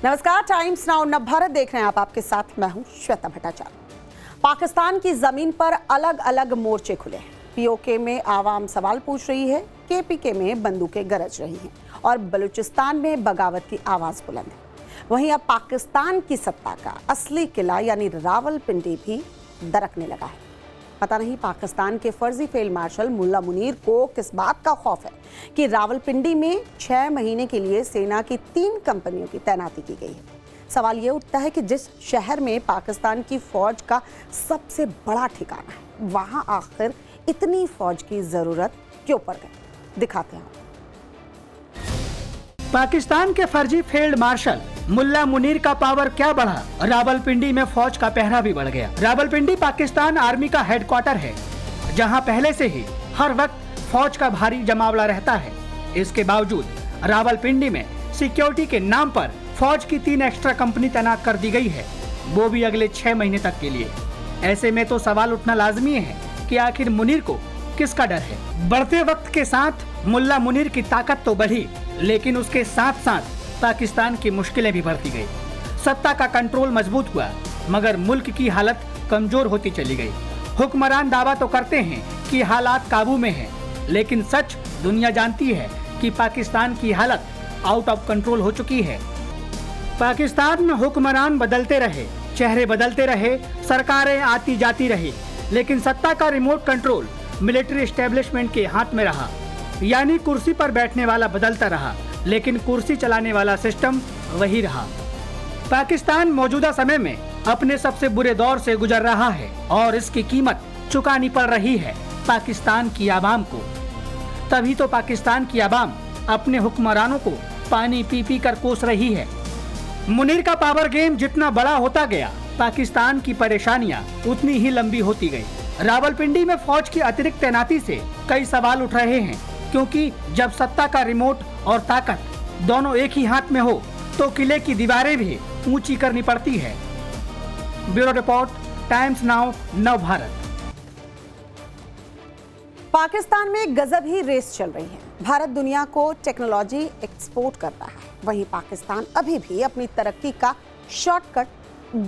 नमस्कार, times now नव भारत देख रहे हैं आप। आपके साथ मैं हूं श्वेता भट्टाचार्य। पाकिस्तान की जमीन पर अलग अलग मोर्चे खुले हैं। पीओके में आवाम सवाल पूछ रही है, केपीके में बंदूकें गरज रही हैं और बलूचिस्तान में बगावत की आवाज बुलंद है। वहीं अब पाकिस्तान की सत्ता का असली किला यानी रावलपिंडी भी दरकने लगा है। पता नहीं पाकिस्तान के फर्जी फील्ड मार्शल मुल्ला मुनीर को किस बात का खौफ है कि रावलपिंडी में 6 महीने के लिए सेना की 3 कंपनियों की तैनाती की गई है। सवाल ये उठता है कि जिस शहर में पाकिस्तान की फौज का सबसे बड़ा ठिकाना है, वहां आखिर इतनी फौज की जरूरत क्यों पड़ गई? दिखाते हैं। पाकिस्तान के फर्जी फील्ड मार्शल मुल्ला मुनीर का पावर क्या बढ़ा? रावलपिंडी में फौज का पहरा भी बढ़ गया। रावलपिंडी पाकिस्तान आर्मी का हेडक्वार्टर है, जहां पहले से ही हर वक्त फौज का भारी जमावड़ा रहता है। इसके बावजूद रावलपिंडी में सिक्योरिटी के नाम पर फौज की 3 एक्स्ट्रा कंपनी तैनात कर दी गई है, वो भी अगले 6 महीने तक के लिए। ऐसे में तो सवाल उठना लाजमी है कि आखिर मुनीर को किसका डर है? बढ़ते वक्त के साथ मुल्ला मुनीर की ताकत तो बढ़ी, लेकिन उसके साथ साथ पाकिस्तान की मुश्किलें भी बढ़ती गई। सत्ता का कंट्रोल मजबूत हुआ, मगर मुल्क की हालत कमजोर होती चली गई। हुक्मरान दावा तो करते हैं कि हालात काबू में हैं, लेकिन सच दुनिया जानती है कि पाकिस्तान की हालत आउट ऑफ कंट्रोल हो चुकी है। पाकिस्तान में हुक्मरान बदलते रहे, चेहरे बदलते रहे, सरकारें आती जाती रही, लेकिन सत्ता का रिमोट कंट्रोल मिलिट्री एस्टेब्लिशमेंट के हाथ में रहा। यानी कुर्सी पर बैठने वाला बदलता रहा, लेकिन कुर्सी चलाने वाला सिस्टम वही रहा। पाकिस्तान मौजूदा समय में अपने सबसे बुरे दौर से गुजर रहा है और इसकी कीमत चुकानी पड़ रही है पाकिस्तान की आवाम को। तभी तो पाकिस्तान की आवाम अपने हुक्मरानों को पानी पी पी कर कोस रही है। मुनीर का पावर गेम जितना बड़ा होता गया, पाकिस्तान की परेशानियां उतनी ही लंबी होती गई। रावलपिंडी में फौज की अतिरिक्त तैनाती से कई सवाल उठ रहे हैं, क्योंकि जब सत्ता का रिमोट और ताकत दोनों एक ही हाथ में हो तो किले की दीवारें भी ऊंची करनी पड़ती है। ब्यूरो रिपोर्ट, टाइम्स नाउ नव भारत। पाकिस्तान में गजब ही रेस चल रही है। भारत दुनिया को टेक्नोलॉजी एक्सपोर्ट करता है, वहीं पाकिस्तान अभी भी अपनी तरक्की का शॉर्टकट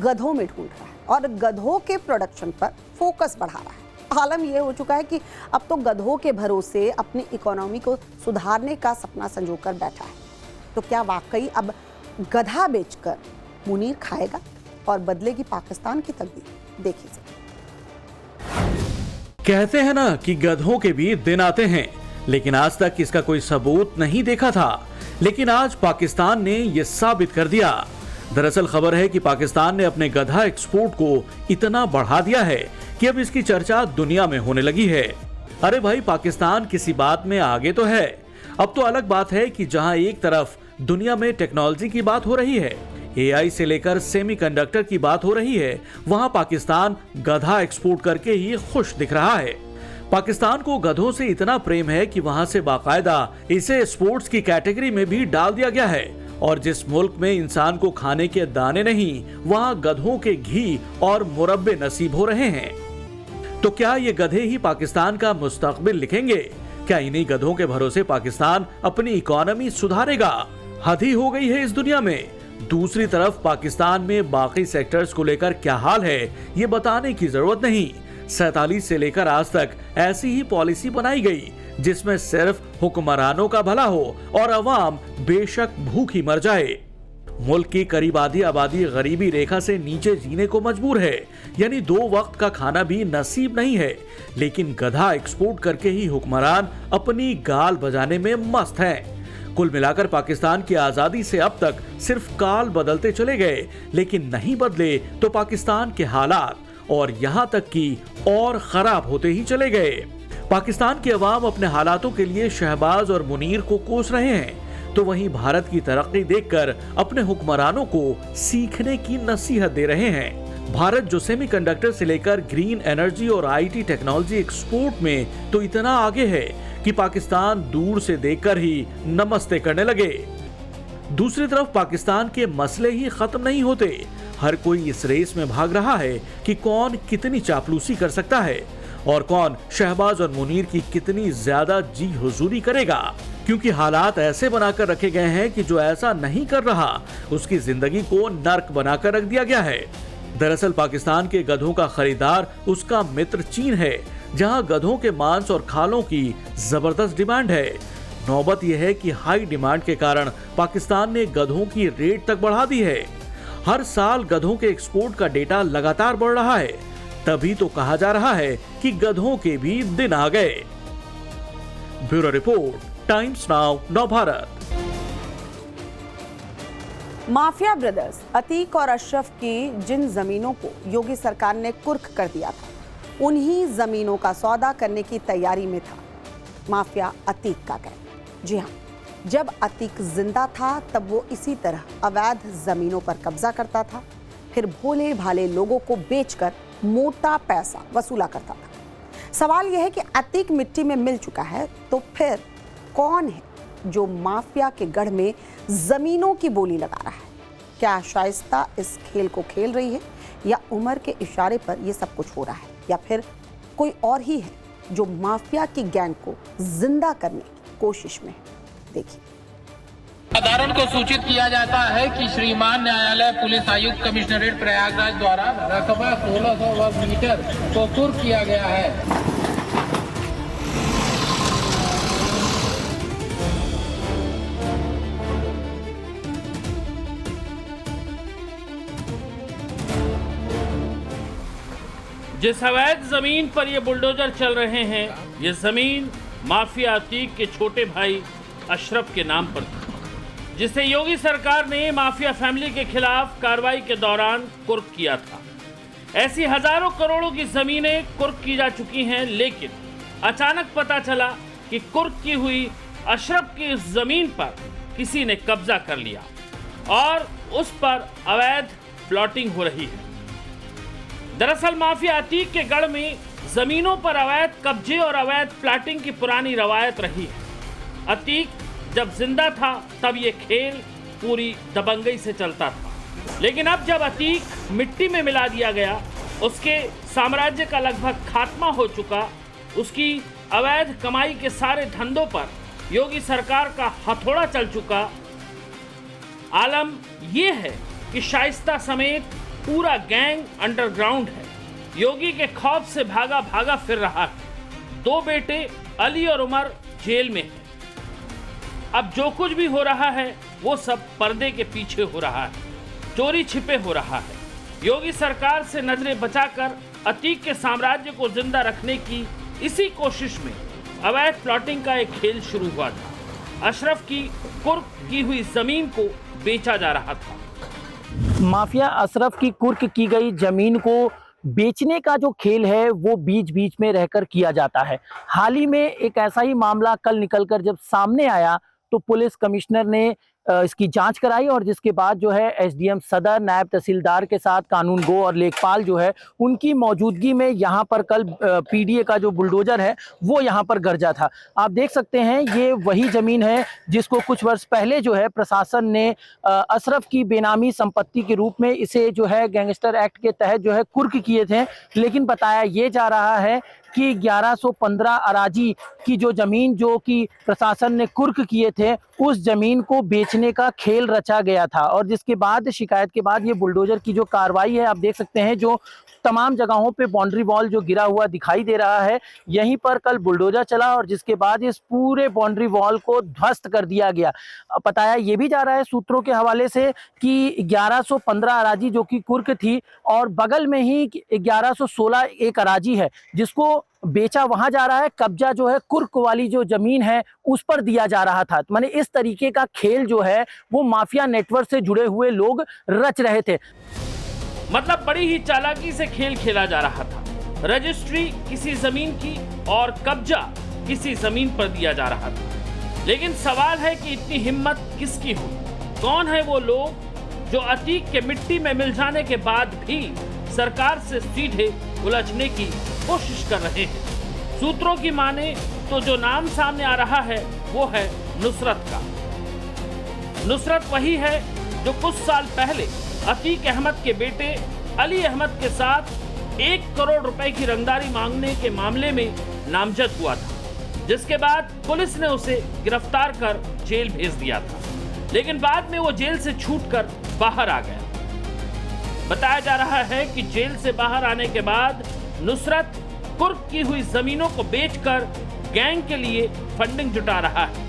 गधों में ढूंढ रहा है और गधों के प्रोडक्शन पर फोकस बढ़ा रहा है। हालम यह हो चुका है कि अब तो गधों के भरोसे अपनी इकोनॉमी को सुधारने का सपना संजोकर बैठा है। तो क्या वाकई अब गधा बेचकर मुनीर खाएगा और बदलेगी पाकिस्तान की तकदीर? देखिए। कहते हैं ना कि गधों के भी दिन आते हैं, लेकिन आज तक इसका कोई सबूत नहीं देखा था। लेकिन आज पाकिस्तान ने यह साबित कर दिया। दरअसल खबर है कि पाकिस्तान ने अपने गधा एक्सपोर्ट को इतना बढ़ा दिया है कि अब इसकी चर्चा दुनिया में होने लगी है। अरे भाई, पाकिस्तान किसी बात में आगे तो है। अब तो अलग बात है कि जहां एक तरफ दुनिया में टेक्नोलॉजी की बात हो रही है, एआई से लेकर सेमीकंडक्टर की बात हो रही है, वहां पाकिस्तान गधा एक्सपोर्ट करके ही खुश दिख रहा है। पाकिस्तान को गधों से इतना प्रेम है कि वहां से बाकायदा इसे स्पोर्ट्स की कैटेगरी में भी डाल दिया गया है। और जिस मुल्क में इंसान को खाने के दाने नहीं, वहां गधों के घी और मुरब्बे नसीब हो रहे हैं। तो क्या ये गधे ही पाकिस्तान का मुस्तकबिल लिखेंगे? क्या इन्हीं गधों के भरोसे पाकिस्तान अपनी इकोनॉमी सुधारेगा? हद ही हो गई है इस दुनिया में। दूसरी तरफ पाकिस्तान में बाकी सेक्टर्स को लेकर क्या हाल है, ये बताने की जरूरत नहीं। 47 से लेकर आज तक ऐसी ही पॉलिसी बनाई गई जिसमें सिर्फ हुक्मरानों का भला हो और अवाम बेशक भूखी मर जाए। मुल्क की करीब आधी आबादी गरीबी रेखा से नीचे जीने को मजबूर है, यानी 2 वक्त का खाना भी नसीब नहीं है। लेकिन गधा एक्सपोर्ट करके ही हुक्मरान अपनी गाल बजाने में मस्त हैं। कुल मिलाकर पाकिस्तान की आजादी से अब तक सिर्फ काल बदलते चले गए, लेकिन नहीं बदले तो पाकिस्तान के हालात और यहां तक कि और खराब होते ही चले गए। पाकिस्तान के अवाम अपने हालातों के लिए शहबाज और मुनीर को कोस रहे हैं, तो वहीं भारत की तरक्की देखकर अपने हुक्मरानों को सीखने की नसीहत दे रहे हैं। भारत जो सेमीकंडक्टर से लेकर ग्रीन एनर्जी और आईटी टेक्नोलॉजी एक्सपोर्ट में तो इतना आगे है कि पाकिस्तान दूर से देखकर ही नमस्ते करने लगे। दूसरी तरफ पाकिस्तान के मसले ही खत्म नहीं होते। हर कोई इस रेस में भाग रहा है कि कौन कितनी चापलूसी कर सकता है और कौन शहबाज और मुनीर की कितनी ज्यादा जी हुजूरी करेगा। क्योंकि हालात ऐसे बनाकर रखे गए हैं कि जो ऐसा नहीं कर रहा उसकी जिंदगी को नर्क बनाकर रख दिया गया है। दरअसल पाकिस्तान के गधों का खरीदार उसका मित्र चीन है, जहां गधों के मांस और खालों की जबरदस्त डिमांड है। नौबत यह है कि हाई डिमांड के कारण पाकिस्तान ने गधों की रेट तक बढ़ा दी है। हर साल गधों के एक्सपोर्ट का डेटा लगातार बढ़ रहा है, तभी तो कहा जा रहा है कि गधों के भी दिन आ गए। Bureau report, times now, Navbharat. Mafia brothers Atiq और अशरफ की जिन जमीनों को योगी सरकार ने कुर्क कर दिया था, उन्हीं जमीनों का सौदा करने की तैयारी में था माफिया अतीक का गैंग। जी हाँ, जब अतीक जिंदा था तब वो इसी तरह अवैध जमीनों पर कब्जा करता था, फिर भोले भाले लोगों को बेचकर मोटा पैसा वसूला करता था। सवाल यह है कि अतीक मिट्टी में मिल चुका है, तो फिर कौन है जो माफिया के गढ़ में जमीनों की बोली लगा रहा है? क्या शाइस्ता इस खेल को खेल रही है, या उमर के इशारे पर यह सब कुछ हो रहा है, या फिर कोई और ही है जो माफिया की गैंग को जिंदा करने की कोशिश में है? देखिए। साधारण को सूचित किया जाता है कि श्रीमान न्यायालय पुलिस आयुक्त कमिश्नरेट प्रयागराज द्वारा रकबा 1600 वर्ग मीटर को कुर्क किया गया है। जिस अवैध जमीन पर ये बुलडोजर चल रहे हैं, ये जमीन माफिया अतीक के छोटे भाई अशरफ के नाम पर थी, जिसे योगी सरकार ने माफिया फैमिली के खिलाफ कार्रवाई के दौरान कुर्क किया था। ऐसी हजारों करोड़ों की जमीनें कुर्क की जा चुकी हैं, लेकिन अचानक पता चला कि कुर्क की हुई अशरफ की इस जमीन पर किसी ने कब्जा कर लिया और उस पर अवैध प्लॉटिंग हो रही है। दरअसल माफिया अतीक के गढ़ में जमीनों पर अवैध कब्जे और अवैध प्लाटिंग की पुरानी रवायत रही है। अतीक जब जिंदा था तब ये खेल पूरी दबंगई से चलता था, लेकिन अब जब अतीक मिट्टी में मिला दिया गया, उसके साम्राज्य का लगभग खात्मा हो चुका, उसकी अवैध कमाई के सारे धंधों पर योगी सरकार का हथौड़ा चल चुका, आलम ये है कि शाइस्ता समेत पूरा गैंग अंडरग्राउंड है। योगी के खौफ से भागा भागा फिर रहा है। 2 बेटे अली और उमर जेल में हैं। अब जो कुछ भी हो रहा है वो सब पर्दे के पीछे हो रहा है, चोरी छिपे हो रहा है। योगी सरकार से नजरें बचाकर अतीक के साम्राज्य को जिंदा रखने की इसी कोशिश में अवैध प्लॉटिंग का एक खेल शुरू हुआ था। अशरफ की कुर्क की हुई जमीन को बेचा जा रहा था। माफिया अशरफ की कुर्क की गई जमीन को बेचने का जो खेल है वो बीच बीच में रहकर किया जाता है। हाल ही में एक ऐसा ही मामला कल निकलकर जब सामने आया तो पुलिस कमिश्नर ने इसकी जांच कराई और जिसके बाद जो है एसडीएम सदर, नायब तहसीलदार के साथ कानून गो और लेखपाल जो है उनकी मौजूदगी में यहाँ पर कल पीडीए का जो बुलडोजर है वो यहाँ पर गरजा था। आप देख सकते हैं ये वही जमीन है जिसको कुछ वर्ष पहले जो है प्रशासन ने अशरफ की बेनामी संपत्ति के रूप में इसे जो है गैंगस्टर एक्ट के तहत जो है कुर्क किए थे, लेकिन बताया ये जा रहा है कि 1115 अराजी की जो जमीन जो कि प्रशासन ने कुर्क किए थे उस जमीन को बेचने का खेल रचा गया था। और जिसके बाद शिकायत के बाद ये बुलडोजर की जो कार्रवाई है, आप देख सकते हैं जो तमाम जगहों पे बाउंड्री वॉल जो गिरा हुआ दिखाई दे रहा है, यहीं पर कल बुलडोजर चला और जिसके बाद इस पूरे बाउंड्री वॉल को ध्वस्त कर दिया गया। बताया ये भी जा रहा है सूत्रों के हवाले से कि 1115 अराजी जो कि कुर्क थी और बगल में ही 1116 एक अराजी है जिसको बेचा वहां जा रहा है, कब्जा जो है कुर्क वाली जो जमीन है उस पर दिया जा रहा था। माने इस तरीके का खेल जो है वो माफिया नेटवर्क से जुड़े हुए लोग रच रहे थे। मतलब बड़ी ही चालाकी से खेल खेला जा रहा था। रजिस्ट्री किसी जमीन की और कब्जा किसी जमीन पर दिया जा रहा था। लेकिन सवाल है कि इतनी हिम्मत किसकी हुई? कौन है वो लोग जो अतीक के मिट्टी में मिल जाने के बाद भी सरकार से सीधे उलझने की कोशिश कर रहे हैं? सूत्रों की माने तो जो नाम सामने आ रहा है वो है नुसरत का। नुसरत वही है जो कुछ साल पहले अतीक अहमद के बेटे अली अहमद के साथ 1 करोड़ रुपए की रंगदारी मांगने के मामले में नामजद हुआ था। जिसके बाद पुलिस ने उसे गिरफ्तार कर जेल भेज दिया था, लेकिन बाद में वो जेल से छूटकर बाहर आ गया। बताया जा रहा है कि जेल से बाहर आने के बाद नुसरत कुर्क की हुई जमीनों को बेचकर गैंग के लिए फंडिंग जुटा रहा है।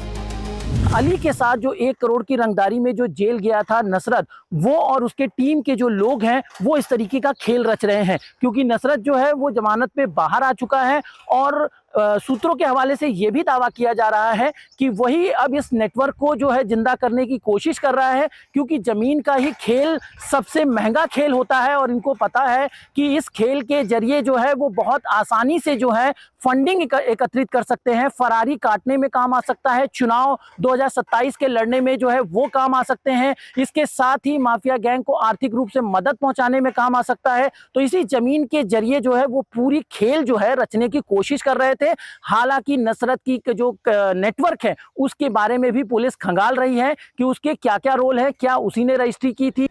अली के साथ जो 1 करोड़ की रंगदारी में जो जेल गया था नसरत, वो और उसके टीम के जो लोग हैं वो इस तरीके का खेल रच रहे हैं, क्योंकि नसरत जो है वो जमानत पे बाहर आ चुका है और सूत्रों के हवाले से ये भी दावा किया जा रहा है कि वही अब इस नेटवर्क को जो है जिंदा करने की कोशिश कर रहा है, क्योंकि जमीन का ही खेल सबसे महंगा खेल होता है और इनको पता है कि इस खेल के जरिए जो है वो बहुत आसानी से जो है फंडिंग एकत्रित कर सकते हैं, फरारी काटने में काम आ सकता है, चुनाव 2027 के लड़ने में जो है वो काम आ सकते हैं, इसके साथ ही माफिया गैंग को आर्थिक रूप से मदद पहुंचाने में काम आ सकता है। तो इसी जमीन के जरिए जो है वो पूरी खेल जो है रचने की कोशिश कर रहे थे। हालांकि नसरत की जो नेटवर्क है उसके बारे में भी पुलिस खंगाल रही है कि उसके क्या क्या रोल है, क्या उसी ने रजिस्ट्री की थी।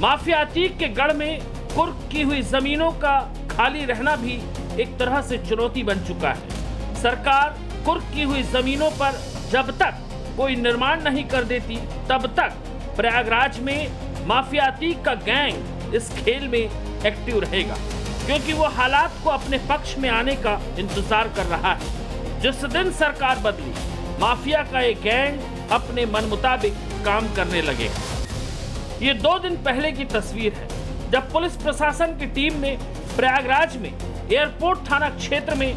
माफिया अतीक के गढ़ में कुर्क की हुई जमीनों का खाली रहना भी एक तरह से चुनौती बन चुका है। सरकार कुर्क की हुई जमीनों पर जब तक कोई निर्माण नहीं कर देती तब तक प्रयागराज में माफिया अतीक का गैंग इस खेल में एक्टिव रहेगा, क्योंकि वो हालात को अपने पक्ष में आने का इंतजार कर रहा है। जिस दिन सरकार बदली, माफिया का एक गैंग अपने मन मुताबिक काम करने लगेगा। ये 2 दिन पहले की तस्वीर है जब पुलिस प्रशासन की टीम ने प्रयागराज में एयरपोर्ट थाना क्षेत्र में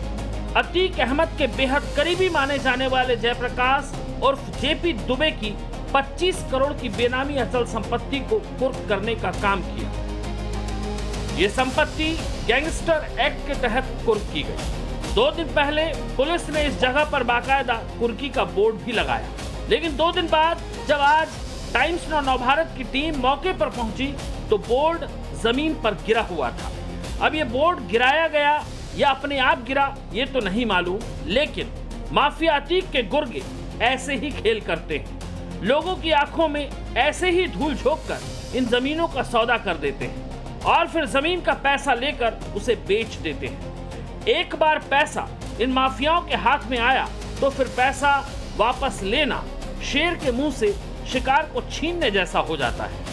अतीक अहमद के बेहद करीबी माने जाने वाले जयप्रकाश उर्फ जेपी दुबे की 25 करोड़ की बेनामी अचल संपत्ति को कुर्क करने का काम किया। ये संपत्ति गैंगस्टर एक्ट के तहत कुर्क की गई। 2 दिन पहले पुलिस ने इस जगह पर बाकायदा कुर्की का बोर्ड भी लगाया, लेकिन 2 दिन बाद जब आज टाइम्स नाउ नवभारत की टीम मौके पर पहुंची तो बोर्ड जमीन पर गिरा हुआ था। अब ये बोर्ड गिराया गया या अपने आप गिरा ये तो नहीं मालूम, लेकिन माफिया अतीक के गुर्गे ऐसे ही खेल करते हैं। लोगों की आंखों में ऐसे ही धूल झोंक कर इन जमीनों का सौदा कर देते हैं और फिर जमीन का पैसा लेकर उसे बेच देते हैं। एक बार पैसा इन माफियाओं के हाथ में आया तो फिर पैसा वापस लेना शेर के मुंह से शिकार को छीनने जैसा हो जाता है।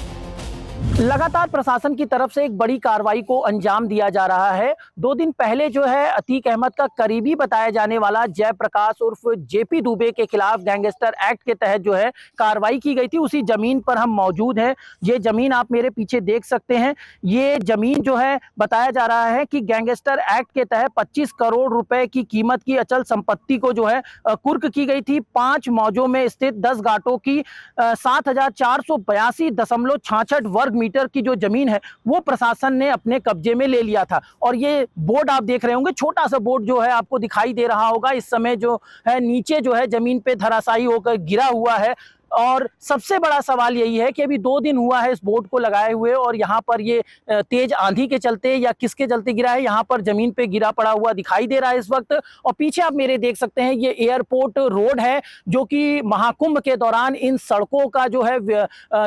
लगातार प्रशासन की तरफ से एक बड़ी कार्रवाई को अंजाम दिया जा रहा है। 2 दिन पहले जो है अतीक अहमद का करीबी बताया जाने वाला जयप्रकाश उर्फ जेपी दुबे के खिलाफ गैंगस्टर एक्ट के तहत जो है कार्रवाई की गई थी। उसी जमीन पर हम मौजूद हैं। ये जमीन आप मेरे पीछे देख सकते हैं। ये जमीन जो है बताया जा रहा है कि गैंगस्टर एक्ट के तहत 25 करोड़ रुपए की कीमत की अचल संपत्ति को जो है कुर्क की गई थी। 5 मौजों में स्थित 10 घाटों की 7,482.66 वर्ग मीटर की जो जमीन है वो प्रशासन ने अपने कब्जे में ले लिया था। और ये बोर्ड आप देख रहे होंगे, छोटा सा बोर्ड जो है आपको दिखाई दे रहा होगा, इस समय जो है नीचे जो है जमीन पे धराशायी होकर गिरा हुआ है। और सबसे बड़ा सवाल यही है कि अभी 2 दिन हुआ है इस बोर्ड को लगाए हुए और यहाँ पर ये तेज आंधी के चलते या किसके चलते गिरा है, यहाँ पर जमीन पे गिरा पड़ा हुआ दिखाई दे रहा है इस वक्त। और पीछे आप मेरे देख सकते हैं ये एयरपोर्ट रोड है जो कि महाकुंभ के दौरान इन सड़कों का जो है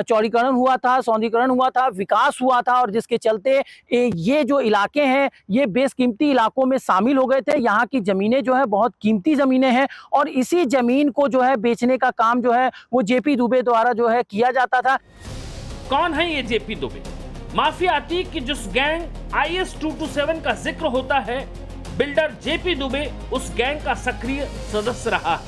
चौड़ीकरण हुआ था, सौंदर्यीकरण हुआ था, विकास हुआ था और जिसके चलते ये जो इलाके हैं ये बेशकीमती इलाकों में शामिल हो गए थे। यहाँ की जमीनें जो है बहुत कीमती जमीनें हैं और इसी जमीन को जो है बेचने का काम जो है वो जेपी दुबे द्वारा जो है किया जाता था। कौन है ये जेपी दुबे? माफिया अतीक की जिस गैंग IS 227 का जिक्र होता है, बिल्डर जेपी दुबे उस गैंग का सक्रिय सदस्य रहा है।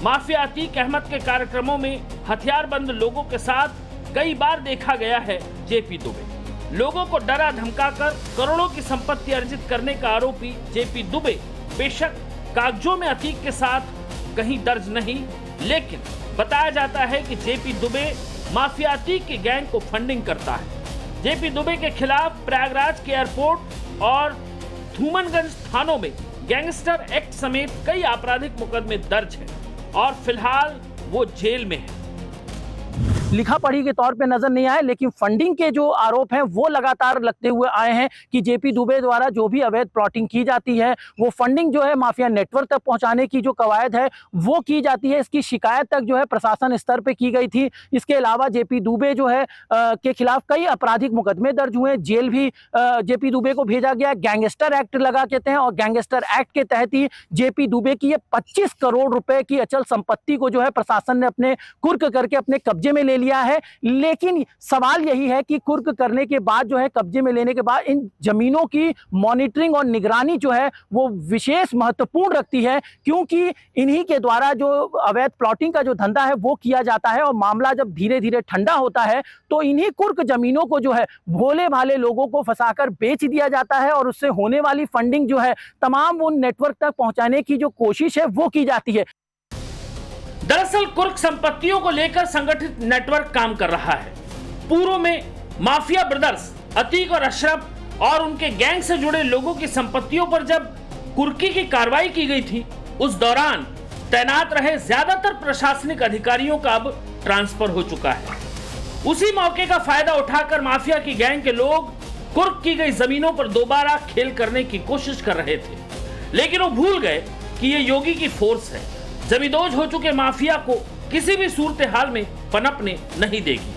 माफिया अतीक अहमद के कार्यक्रमों में हथियारबंद लोगों के साथ कई बार देखा गया है जेपी दुबे। लोगों को डरा धमकाकर करोड़ों की संपत्ति अर्जित करने का आरोपी जेपी दुबे बेशक कागजों में अतीक के साथ कहीं दर्ज नहीं, लेकिन बताया जाता है कि जेपी दुबे माफिया अतीक की गैंग को फंडिंग करता है। जेपी दुबे के खिलाफ प्रयागराज के एयरपोर्ट और धूमनगंज थानों में गैंगस्टर एक्ट समेत कई आपराधिक मुकदमे दर्ज हैं और फिलहाल वो जेल में है। लिखा पढ़ी के तौर पे नजर नहीं आए, लेकिन फंडिंग के जो आरोप हैं वो लगातार लगते हुए आए हैं कि जेपी दुबे द्वारा जो भी अवैध प्लॉटिंग की जाती है, वो फंडिंग जो है माफिया नेटवर्क तक पहुंचाने की जो कवायद है वो की जाती है। इसकी शिकायत तक जो है प्रशासन स्तर पे की गई थी। इसके अलावा जेपी दुबे जो है के खिलाफ कई आपराधिक मुकदमे दर्ज हुए, जेल भी जेपी दुबे को भेजा गया। गैंगस्टर एक्ट लगा कहते हैं और गैंगस्टर एक्ट के तहत ही जेपी दुबे की ये 25 करोड़ रुपए की अचल संपत्ति को जो है प्रशासन ने अपने कुर्क करके अपने कब्जे में ले लिया है। लेकिन सवाल यही है कि कुर्क करने के बाद जो है, कब्जे में लेने के बाद इन जमीनों की मॉनिटरिंग और निगरानी जो है वो विशेष महत्वपूर्ण रखती है, क्योंकि इन्हीं के द्वारा जो अवैध प्लॉटिंग का जो धंधा है वो किया जाता है। और मामला जब धीरे धीरे ठंडा होता है तो इन्हीं कुर्क जमीनों को जो है भोले भाले लोगों को फंसाकर बेच दिया जाता है और उससे होने वाली फंडिंग जो है तमाम उन नेटवर्क तक पहुंचाने की जो कोशिश है वो की जाती है। दरअसल कुर्क संपत्तियों को लेकर संगठित नेटवर्क काम कर रहा है। पूर्व में माफिया ब्रदर्स अतीक और अशरफ और उनके गैंग से जुड़े लोगों की संपत्तियों पर जब कुर्की की कार्रवाई की गई थी, उस दौरान तैनात रहे ज्यादातर प्रशासनिक अधिकारियों का अब ट्रांसफर हो चुका है। उसी मौके का फायदा उठाकर माफिया की गैंग के लोग कुर्क की गई जमीनों पर दोबारा खेल करने की कोशिश कर रहे थे, लेकिन वो भूल गए कि ये योगी की फोर्स है। जमींदोज हो चुके माफिया को किसी भी सूरत हाल में पनपने नहीं देगी।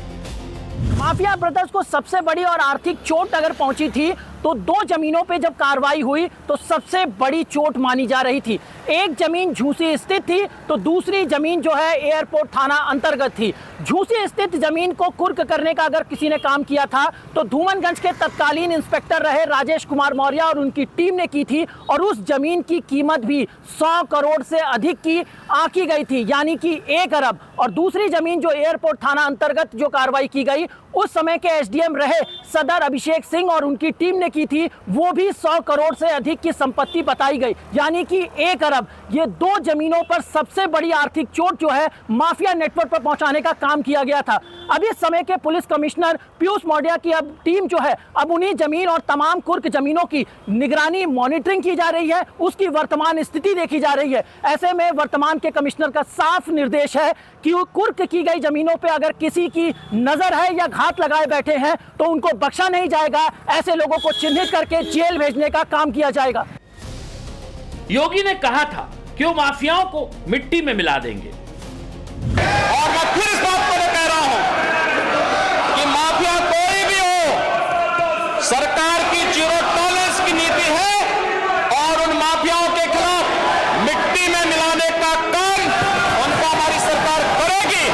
माफिया ब्रदर्स को सबसे बड़ी और आर्थिक चोट अगर पहुंची थी तो दो जमीनों पे जब कार्रवाई हुई तो सबसे बड़ी चोट मानी जा रही थी। एक जमीन झूसी स्थित थी तो दूसरी जमीन जो है एयरपोर्ट थाना अंतर्गत थी। झूसी स्थित जमीन को कुर्क करने का अगर किसी ने काम किया था तो धूमनगंज के तत्कालीन इंस्पेक्टर रहे राजेश कुमार मौर्य और उनकी टीम ने की थी, और उस जमीन की कीमत भी 100 करोड़ से अधिक की आंकी गई थी, यानी कि 1 अरब। और दूसरी जमीन जो एयरपोर्ट थाना अंतर्गत जो कार्रवाई की गई, उस समय के एसडीएम रहे सदर अभिषेक सिंह और उनकी टीम ने की थी, वो भी 100 करोड़ से अधिक की संपत्ति बताई गई, यानी कि 1 अरब। ये दो जमीनों पर सबसे बड़ी आर्थिक चोट जो है माफिया नेटवर्क पर पहुंचाने का काम किया गया था। अब इस समय के पुलिस कमिश्नर पीयूष मौर्य की अब टीम जो है अब उन्हीं जमीन और तमाम कुर्क जमीनों की निगरानी मॉनिटरिंग की जा रही है, उसकी वर्तमान स्थिति देखी जा रही है। ऐसे में वर्तमान के कमिश्नर का साफ निर्देश है कि कुर्क की गई जमीनों पे अगर किसी की नजर है या घात लगाए बैठे हैं तो उनको बख्शा नहीं जाएगा। ऐसे लोगों को चिन्हित करके जेल भेजने का काम किया जाएगा। योगी ने कहा था कि वो माफियाओं को मिट्टी में मिला देंगे, और मैं फिर इस बात को कह रहा हूं कि माफिया कोई भी हो, सरकार की जीरो टॉलरेंस की नीति है और उन माफियाओं के खिलाफ मिट्टी में मिलाने का काम उनको हमारी सरकार करेगी,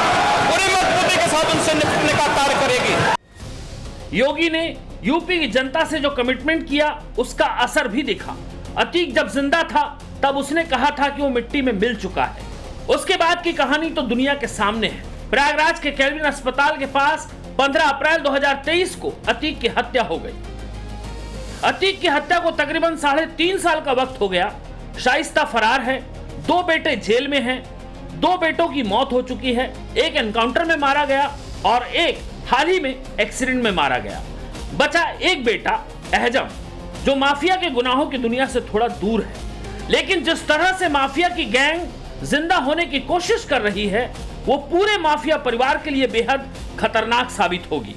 पूरी मजबूती के साथ उनसे निपटने का कार्य करेगी। योगी ने यूपी की जनता से जो कमिटमेंट किया उसका असर भी दिखा। अतीक जब जिंदा था तब उसने कहा था कि वो मिट्टी में मिल चुका है। उसके बाद की कहानी तो दुनिया के सामने है। प्रयागराज के केल्विन अस्पताल के पास 15 अप्रैल 2023 को अतीक की हत्या हो गई। अतीक की हत्या को तकरीबन 3.5 साल का वक्त हो गया। शाइस्ता फरार है, 2 बेटे जेल में हैं, 2 बेटों की मौत हो चुकी है, एक एनकाउंटर में मारा गया और एक हाल ही में एक्सीडेंट में मारा गया। बचा एक बेटा अहजम, जो माफिया के गुनाहों की दुनिया से थोड़ा दूर है। लेकिन जिस तरह से माफिया की गैंग जिंदा होने की कोशिश कर रही है वो पूरे माफिया परिवार के लिए बेहद खतरनाक साबित होगी,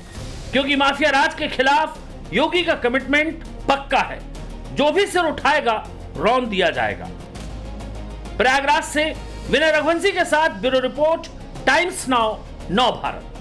क्योंकि माफिया राज के खिलाफ योगी का कमिटमेंट पक्का है। जो भी सिर उठाएगा रौंद दिया जाएगा। प्रयागराज से विनय रघुवंशी के साथ ब्यूरो रिपोर्ट, टाइम्स नाउ, नव भारत।